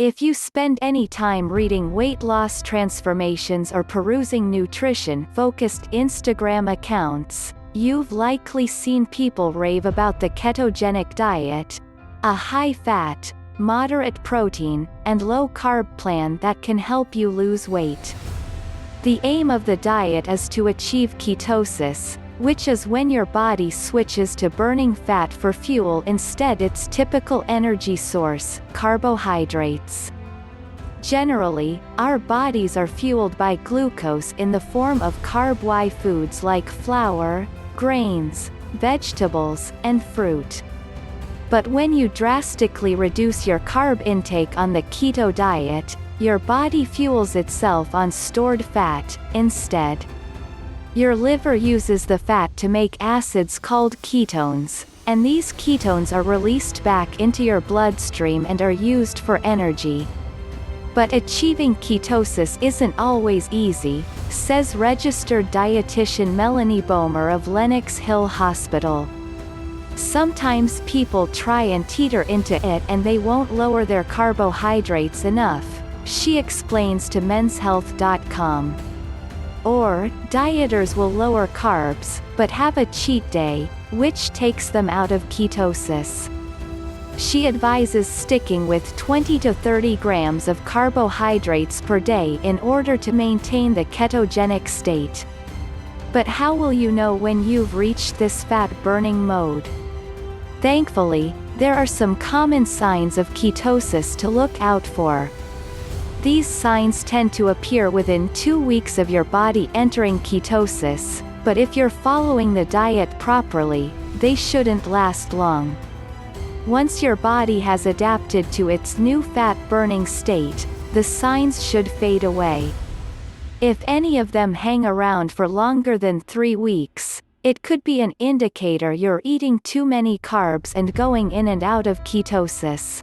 If you spend any time reading weight loss transformations or perusing nutrition-focused Instagram accounts, you've likely seen people rave about the ketogenic diet, a high-fat, moderate protein, and low-carb plan that can help you lose weight. The aim of the diet is to achieve ketosis, which is when your body switches to burning fat for fuel instead its typical energy source, carbohydrates. Generally, our bodies are fueled by glucose in the form of carb-Y foods like flour, grains, vegetables, and fruit. But when you drastically reduce your carb intake on the keto diet, your body fuels itself on stored fat, instead. Your liver uses the fat to make acids called ketones, and these ketones are released back into your bloodstream and are used for energy. But achieving ketosis isn't always easy, says registered dietitian Melanie Bomer of Lenox Hill Hospital. Sometimes people try and teeter into it and they won't lower their carbohydrates enough, she explains to menshealth.com. Or, dieters will lower carbs, but have a cheat day, which takes them out of ketosis. She advises sticking with 20 to 30 grams of carbohydrates per day in order to maintain the ketogenic state. But how will you know when you've reached this fat-burning mode? Thankfully, there are some common signs of ketosis to look out for. These signs tend to appear within 2 weeks of your body entering ketosis, but if you're following the diet properly, they shouldn't last long. Once your body has adapted to its new fat-burning state, the signs should fade away. If any of them hang around for longer than 3 weeks, it could be an indicator you're eating too many carbs and going in and out of ketosis.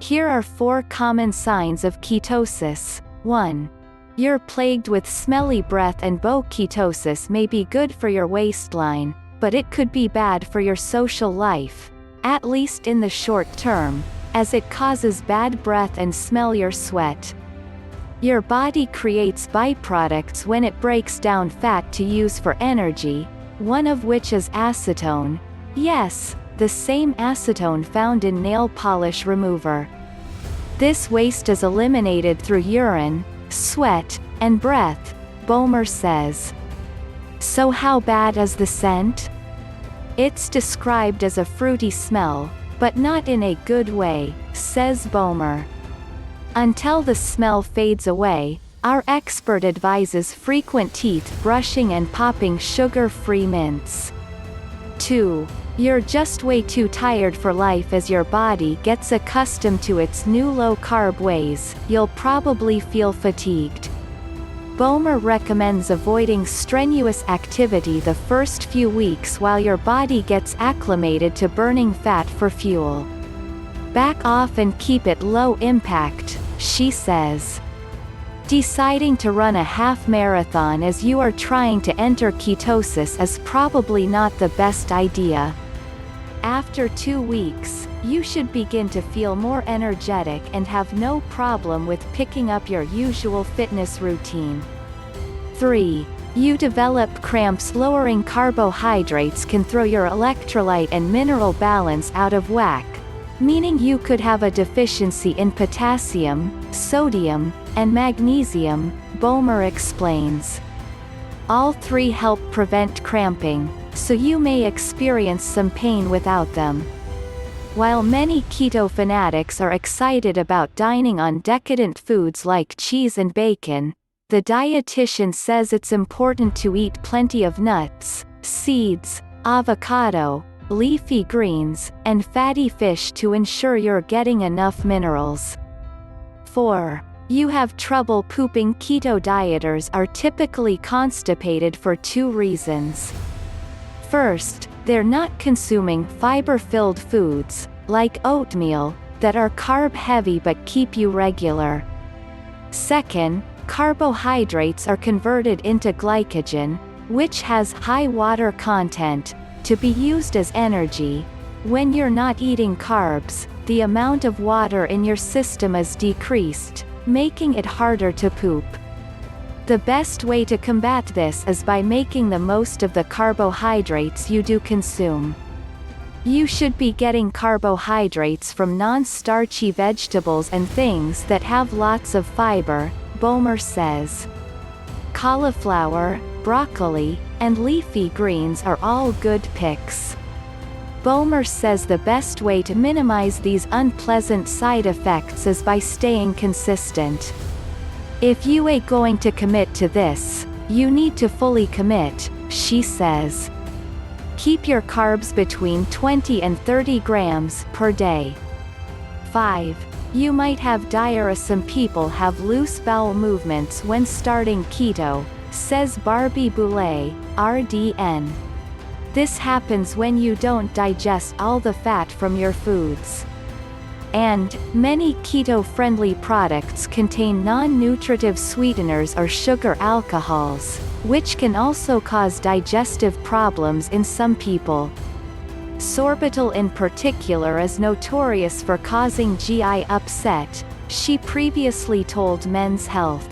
Here are 4 common signs of ketosis. 1. You're plagued with smelly breath, and ketosis may be good for your waistline, but it could be bad for your social life, at least in the short term, as it causes bad breath and smell your sweat. Your body creates byproducts when it breaks down fat to use for energy, one of which is acetone. Yes, the same acetone found in nail polish remover. This waste is eliminated through urine, sweat, and breath, Bomer says. So how bad is the scent? It's described as a fruity smell, but not in a good way, says Bomer. Until the smell fades away, our expert advises frequent teeth brushing and popping sugar-free mints. 2. You're just way too tired for life. As your body gets accustomed to its new low-carb ways, you'll probably feel fatigued. Bomer recommends avoiding strenuous activity the first few weeks while your body gets acclimated to burning fat for fuel. Back off and keep it low impact, she says. Deciding to run a half marathon as you are trying to enter ketosis is probably not the best idea. After 2 weeks, you should begin to feel more energetic and have no problem with picking up your usual fitness routine. 3. You develop cramps. Lowering carbohydrates can throw your electrolyte and mineral balance out of whack, meaning you could have a deficiency in potassium, sodium, and magnesium, Bomer explains. All 3 help prevent cramping, so you may experience some pain without them. While many keto fanatics are excited about dining on decadent foods like cheese and bacon, the dietitian says it's important to eat plenty of nuts, seeds, avocado, leafy greens, and fatty fish to ensure you're getting enough minerals. 4. You have trouble pooping. Keto dieters are typically constipated for 2 reasons. First, they're not consuming fiber-filled foods, like oatmeal, that are carb-heavy but keep you regular. Second, carbohydrates are converted into glycogen, which has high water content, to be used as energy. When you're not eating carbs, the amount of water in your system is decreased, making it harder to poop. The best way to combat this is by making the most of the carbohydrates you do consume. You should be getting carbohydrates from non-starchy vegetables and things that have lots of fiber, Bomer says. Cauliflower, broccoli, and leafy greens are all good picks. Bomer says the best way to minimize these unpleasant side effects is by staying consistent. If you ain't going to commit to this, you need to fully commit, she says. Keep your carbs between 20 and 30 grams per day. 5. You might have diarrhea. Some people have loose bowel movements when starting keto, says Barbie Boulay, RDN. This happens when you don't digest all the fat from your foods. And, many keto-friendly products contain non-nutritive sweeteners or sugar alcohols, which can also cause digestive problems in some people. Sorbitol in particular is notorious for causing GI upset, she previously told Men's Health.